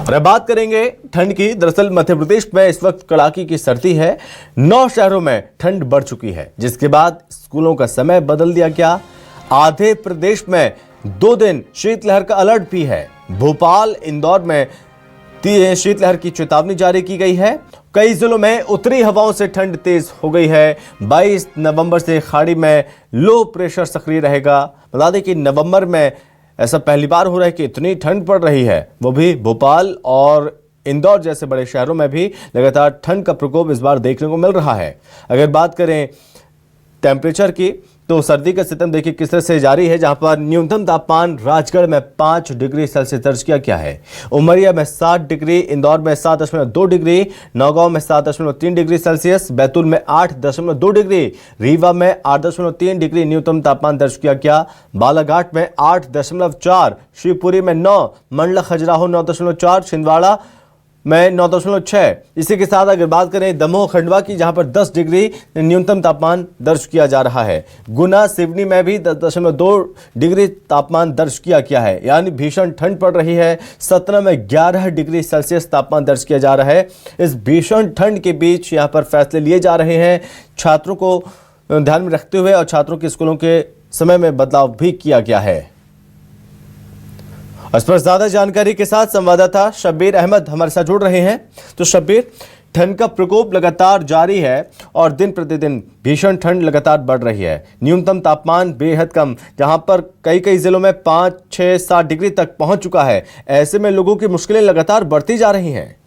और अब बात करेंगे ठंड की। दरअसल मध्य प्रदेश में इस वक्त कड़ाके की सर्दी है। 9 शहरों में ठंड बढ़ चुकी है, जिसके बाद स्कूलों का समय बदल दिया गया। आधे प्रदेश में 2 दिन शीतलहर का अलर्ट भी है। भोपाल, इंदौर में शीतलहर की चेतावनी जारी की गई है। कई जिलों में उत्तरी हवाओं से ठंड तेज हो गई है। 22 नवंबर से खाड़ी में लो प्रेशर सक्रिय रहेगा। बता दें कि नवंबर में ऐसा पहली बार हो रहा है कि इतनी ठंड पड़ रही है, वो भी भोपाल और इंदौर जैसे बड़े शहरों में भी लगातार ठंड का प्रकोप इस बार देखने को मिल रहा है। अगर बात करें टेम्परेचर की, तो सर्दी का सितम देखिए किस तरह से जारी है, जहां पर न्यूनतम तापमान राजगढ़ में 5 डिग्री सेल्सियस दर्ज किया गया है। उमरिया में 7 डिग्री, इंदौर में 7.2 डिग्री, नौगांव में 7.3 डिग्री सेल्सियस, बैतूल में 8.2 डिग्री, रीवा में 8.3 डिग्री न्यूनतम तापमान दर्ज किया गया। बालाघाट में 8.4, शिवपुरी में 9, मंडला खजुराहो 9.4, छिंदवाड़ा में 9.6। इसी के साथ अगर बात करें दमोह खंडवा की, जहां पर 10 डिग्री न्यूनतम तापमान दर्ज किया जा रहा है। गुना, सिवनी में भी 10.2 डिग्री तापमान दर्ज किया गया है, यानी भीषण ठंड पड़ रही है। सतना में 11 डिग्री सेल्सियस तापमान दर्ज किया जा रहा है। इस भीषण ठंड के बीच यहां पर फैसले लिए जा रहे हैं। छात्रों को ध्यान में रखते हुए और छात्रों के स्कूलों के समय में बदलाव भी किया गया है। इस पर ज्यादा जानकारी के साथ संवाददाता शब्बीर अहमद हमारे साथ जुड़ रहे हैं। तो शब्बीर, ठंड का प्रकोप लगातार जारी है और दिन प्रतिदिन भीषण ठंड लगातार बढ़ रही है। न्यूनतम तापमान बेहद कम, जहां पर कई जिलों में 5, 6, 7 डिग्री तक पहुंच चुका है। ऐसे में लोगों की मुश्किलें लगातार बढ़ती जा रही हैं।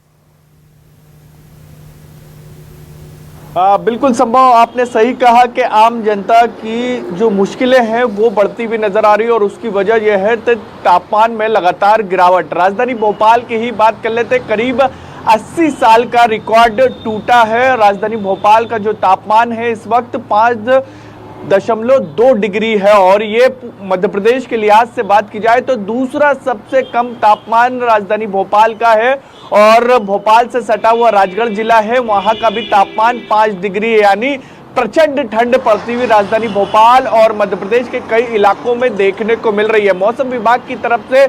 बिल्कुल संभव, आपने सही कहा कि आम जनता की जो मुश्किलें हैं वो बढ़ती हुई नजर आ रही है और उसकी वजह यह है कि तापमान में लगातार गिरावट। राजधानी भोपाल की ही बात कर लेते, करीब 80 साल का रिकॉर्ड टूटा है। राजधानी भोपाल का जो तापमान है इस वक्त 5.2 डिग्री है और ये मध्य प्रदेश के लिहाज से बात की जाए तो दूसरा सबसे कम तापमान राजधानी भोपाल का है। और भोपाल से सटा हुआ राजगढ़ जिला है, वहां का भी तापमान 5 डिग्री है, यानी प्रचंड ठंड पड़ती हुई राजधानी भोपाल और मध्य प्रदेश के कई इलाकों में देखने को मिल रही है। मौसम विभाग की तरफ से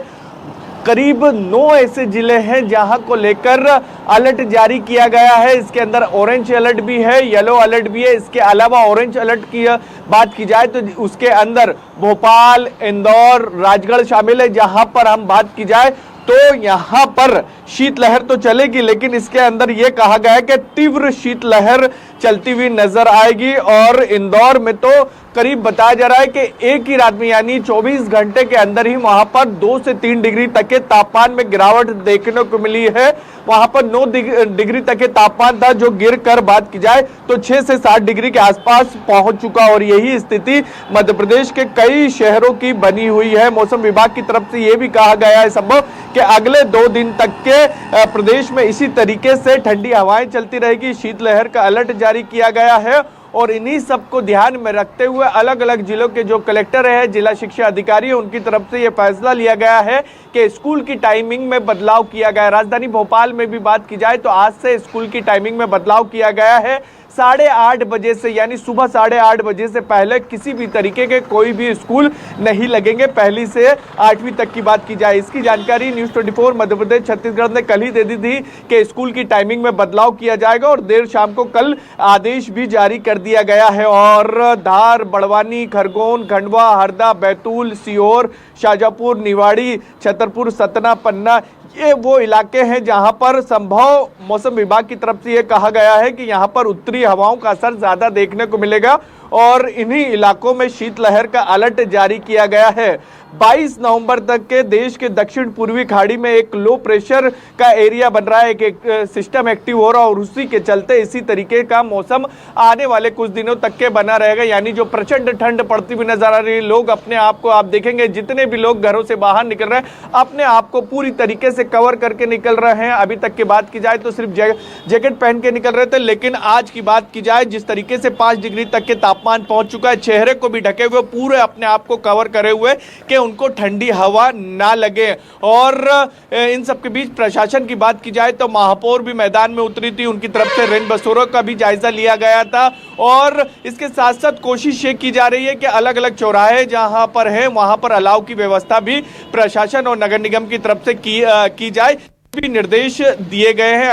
करीब 9 ऐसे जिले हैं जहां को लेकर अलर्ट जारी किया गया है। इसके अंदर ऑरेंज अलर्ट भी है, येलो अलर्ट भी है। इसके अलावा ऑरेंज अलर्ट की बात की जाए तो उसके अंदर भोपाल, इंदौर, राजगढ़ शामिल है। जहां पर हम बात की जाए तो यहां पर शीतलहर तो चलेगी, लेकिन इसके अंदर यह कहा गया है कि तीव्र शीतलहर चलती हुई नजर आएगी। और इंदौर में तो करीब बताया जा रहा है कि एक ही रात में यानी 24 घंटे के अंदर ही वहां पर 2 से 3 डिग्री तक के तापमान में गिरावट देखने को मिली है। वहां पर 9 डिग्री तक के तापमान था, जो गिर कर बात की जाए तो 6 से 7 डिग्री के आसपास पहुंच चुका। और यही स्थिति मध्य प्रदेश के कई शहरों की बनी हुई है। मौसम विभाग की तरफ से यह भी कहा गया है संभव कि अगले 2 दिन तक के प्रदेश में इसी तरीके से ठंडी हवाएं चलती रहेगी। शीतलहर का अलर्ट जारी किया गया है और इन्हीं सबको ध्यान में रखते हुए अलग अलग जिलों के जो कलेक्टर है, जिला शिक्षा अधिकारी है, उनकी तरफ से यह फैसला लिया गया है कि स्कूल की टाइमिंग में बदलाव किया गया है। राजधानी भोपाल में भी बात की जाए तो आज से स्कूल की टाइमिंग में बदलाव किया गया है। 8:30 बजे से यानी सुबह 8:30 बजे से पहले किसी भी तरीके के कोई भी स्कूल नहीं लगेंगे। 1ली से 8वीं तक की बात की जाए, इसकी जानकारी न्यूज़ 24 मध्य प्रदेश छत्तीसगढ़ ने कल ही दे दी थी कि स्कूल की टाइमिंग में बदलाव किया जाएगा और देर शाम को कल आदेश भी जारी कर दिया गया है। और धार, बड़वानी, खरगोन, खंडवा, हरदा, बैतूल, सीहोर, शाजापुर, निवाड़ी, छतरपुर, सतना, पन्ना, ये वो इलाके हैं जहां पर संभव मौसम विभाग की तरफ से ये कहा गया है कि यहां पर उत्तरी हवाओं का असर ज्यादा देखने को मिलेगा और इन्हीं इलाकों में शीतलहर का अलर्ट जारी किया गया है। 22 नवंबर तक के देश के दक्षिण पूर्वी खाड़ी में एक लो प्रेशर का एरिया बन रहा है, एक सिस्टम एक्टिव हो रहा है और उसी के चलते इसी तरीके का मौसम आने वाले कुछ दिनों तक के बना रहेगा। यानी जो प्रचंड ठंड पड़ती हुई नजर आ रही है, लोग अपने आप को, आप देखेंगे जितने भी लोग घरों से बाहर निकल रहे हैं अपने आप को पूरी तरीके से कवर करके निकल रहे हैं। अभी तक की बात की जाए तो सिर्फ जैकेट पहन के निकल रहे थे, लेकिन आज की बात की जाए जिस तरीके से 5 डिग्री तक के तापमान पहुंच चुका है, चेहरे को भी ढके हुए, पूरे अपने आप को कवर करे हुए कि उनको ठंडी हवा ना लगे। और इन सब के बीच प्रशासन की बात की जाए तो महापौर भी मैदान में उतरी थी, उनकी तरफ से रेन बसेरों का भी जायजा लिया गया था। और इसके साथ साथ कोशिश ये की जा रही है कि अलग अलग चौराहे जहां पर हैं वहां पर अलाव की व्यवस्था भी प्रशासन और नगर निगम की तरफ से की जाए। भी निर्देश दिए गए हैं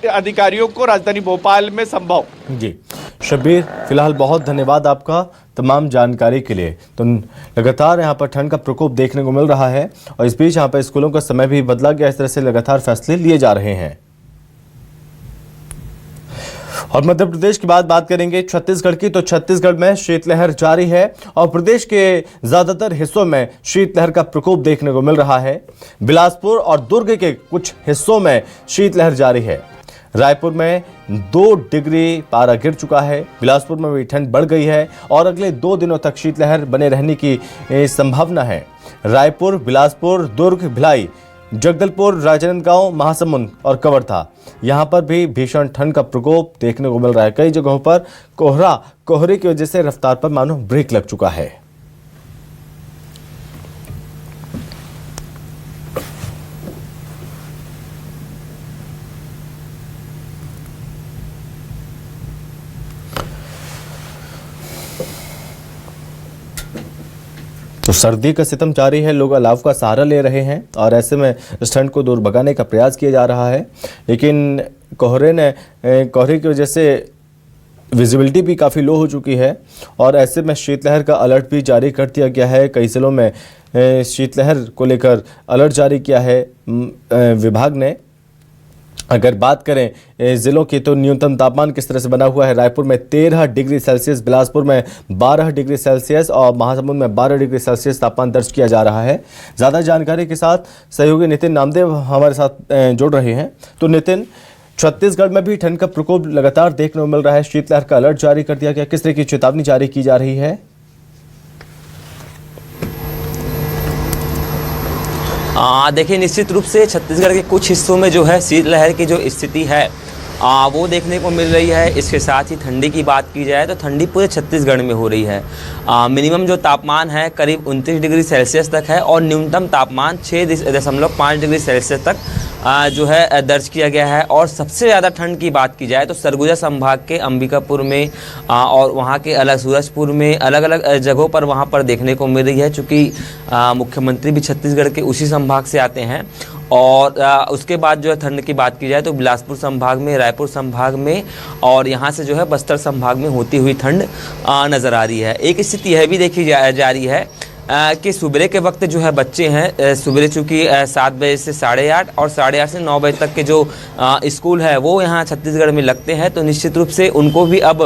अधिकारियों को राजधानी भोपाल में संभव। जी शब्बीर, फिलहाल बहुत धन्यवाद आपका तमाम जानकारी के लिए। तो लगातार यहाँ पर ठंड का प्रकोप देखने को मिल रहा है और इस बीच यहाँ पर स्कूलों का समय भी बदला गया। इस तरह से लगातार फैसले लिए जा रहे हैं। और मध्य प्रदेश की बात करेंगे छत्तीसगढ़ की, तो छत्तीसगढ़ में शीतलहर जारी है और प्रदेश के ज्यादातर हिस्सों में शीतलहर का प्रकोप देखने को मिल रहा है। बिलासपुर और दुर्ग के कुछ हिस्सों में शीतलहर जारी है। रायपुर में 2 डिग्री पारा गिर चुका है। बिलासपुर में भी ठंड बढ़ गई है और अगले 2 दिनों तक शीतलहर बने रहने की संभावना है। रायपुर, बिलासपुर, दुर्ग, भिलाई, जगदलपुर, राजनांदगांव, महासमुंद और कवर्धा, यहां पर भी भीषण ठंड का प्रकोप देखने को मिल रहा है। कई जगहों पर कोहरे की वजह से रफ्तार पर मानो ब्रेक लग चुका है। तो सर्दी का सितम जारी है, लोग अलाव का सहारा ले रहे हैं और ऐसे में इस ठंड को दूर भगाने का प्रयास किया जा रहा है। लेकिन कोहरे की वजह से विजिबिलिटी भी काफ़ी लो हो चुकी है और ऐसे में शीतलहर का अलर्ट भी जारी कर दिया गया है। कई जिलों में शीतलहर को लेकर अलर्ट जारी किया है विभाग ने। अगर बात करें ज़िलों की, तो न्यूनतम तापमान किस तरह से बना हुआ है। रायपुर में 13 डिग्री सेल्सियस, बिलासपुर में 12 डिग्री सेल्सियस और महासमुंद में 12 डिग्री सेल्सियस तापमान दर्ज किया जा रहा है। ज़्यादा जानकारी के साथ सहयोगी नितिन नामदेव हमारे साथ जुड़ रहे हैं। तो नितिन, छत्तीसगढ़ में भी ठंड का प्रकोप लगातार देखने को मिल रहा है। शीतलहर का अलर्ट जारी कर दिया गया, किस तरह की चेतावनी जारी की जा रही है? देखिए, निश्चित रूप से छत्तीसगढ़ के कुछ हिस्सों में जो है शीतलहर की जो स्थिति है वो देखने को मिल रही है। इसके साथ ही ठंडी की बात की जाए तो ठंडी पूरे छत्तीसगढ़ में हो रही है। मिनिमम जो तापमान है करीब 29 डिग्री सेल्सियस तक है और न्यूनतम तापमान 6.5 डिग्री सेल्सियस तक जो है दर्ज किया गया है। और सबसे ज़्यादा ठंड की बात की जाए तो सरगुजा संभाग के अंबिकापुर में और वहाँ के अलग सूरजपुर में अलग अलग जगहों पर वहाँ पर देखने को मिल रही है, चूँकि मुख्यमंत्री भी छत्तीसगढ़ के उसी संभाग से आते हैं। और उसके बाद जो है ठंड की बात की जाए तो बिलासपुर संभाग में, रायपुर संभाग में और यहाँ से जो है बस्तर संभाग में होती हुई ठंड नज़र आ रही है। एक स्थिति यह भी देखी जा रही है कि सुबह के वक्त जो है बच्चे हैं, सुबह चूँकि 7 बजे से 8:30 और 8:30 से 9 बजे तक के जो स्कूल है वो यहाँ छत्तीसगढ़ में लगते हैं, तो निश्चित रूप से उनको भी अब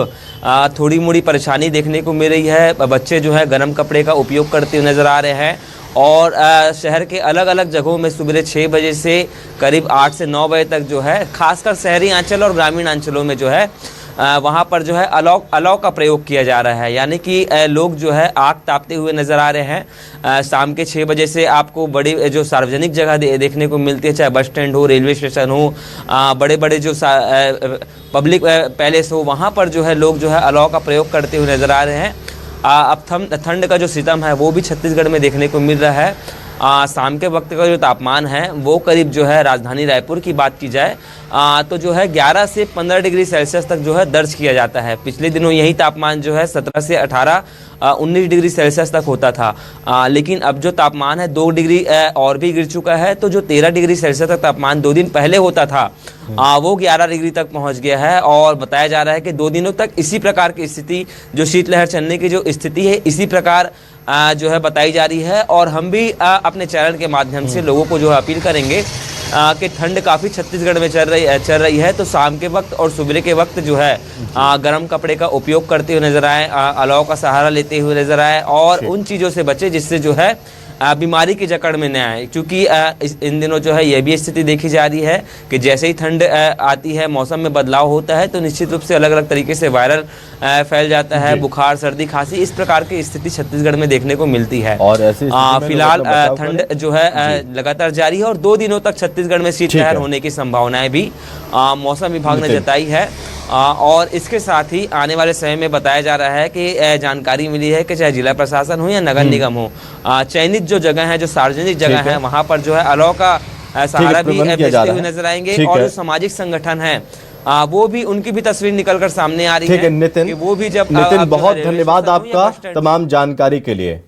थोड़ी मोड़ी परेशानी देखने को मिल रही है। बच्चे जो है गर्म कपड़े का उपयोग करते हुए नज़र आ रहे हैं और शहर के अलग अलग जगहों में सुबह 6 बजे से करीब 8 से 9 बजे तक जो है खासकर शहरी अंचल और ग्रामीण अंचलों में जो है वहाँ पर जो है अलाव का प्रयोग किया जा रहा है। यानी कि लोग जो है आग तापते हुए नज़र आ रहे हैं। शाम के 6 बजे से आपको बड़ी जो सार्वजनिक जगह देखने को मिलती है, चाहे बस स्टैंड हो, रेलवे स्टेशन हो, बड़े बड़े जो पब्लिक पैलेस हो, वहाँ पर जो है लोग जो है अलाव का प्रयोग करते हुए नज़र आ रहे हैं। अब ठंड का जो सितम है वो भी छत्तीसगढ़ में देखने को मिल रहा है। शाम के वक्त का जो तापमान है वो करीब जो है राजधानी रायपुर की बात की जाए तो जो है 11 से 15 डिग्री सेल्सियस तक जो है दर्ज किया जाता है। पिछले दिनों यही तापमान जो है 17 से 19 डिग्री सेल्सियस तक होता था, लेकिन अब जो तापमान है 2 डिग्री और भी गिर चुका है। तो जो 13 डिग्री सेल्सियस तक तापमान 2 दिन पहले होता था वो 11 डिग्री तक पहुंच गया है। और बताया जा रहा है कि 2 दिनों तक इसी प्रकार की स्थिति, जो शीतलहर चलने की जो स्थिति है, इसी प्रकार जो है बताई जा रही है। और हम भी अपने चैनल के माध्यम से लोगों को जो है अपील करेंगे कि ठंड काफ़ी छत्तीसगढ़ में चल रही है, तो शाम के वक्त और सुबह के वक्त जो है गर्म कपड़े का उपयोग करते हुए नजर आए, अलाव का सहारा लेते हुए नजर आए और उन चीज़ों से बचे जिससे जो है बीमारी की जकड़ में न आए। क्योंकि इन दिनों जो है यह भी स्थिति देखी जा रही है कि जैसे ही ठंड आती है, मौसम में बदलाव होता है, तो निश्चित रूप से अलग अलग तरीके से वायरल फैल जाता है, बुखार, सर्दी, खांसी, इस प्रकार की स्थिति छत्तीसगढ़ में देखने को मिलती है। और फिलहाल ठंड जो है लगातार जारी है और 2 दिनों तक छत्तीसगढ़ में शीतलहर होने की संभावनाएं भी मौसम विभाग ने जताई है। और इसके साथ ही आने वाले समय में बताया जा रहा है कि जानकारी मिली है कि चाहे जिला प्रशासन हो या नगर निगम हो, चयनित जो जगह है, जो सार्वजनिक जगह है, वहाँ पर जो है अलाव का सहारा भी देते हुए नजर आएंगे। और जो सामाजिक संगठन है वो भी, उनकी भी तस्वीर निकलकर सामने आ रही है। नितिन, वो भी जब नितिन बहुत धन्यवाद आपका तमाम जानकारी के लिए।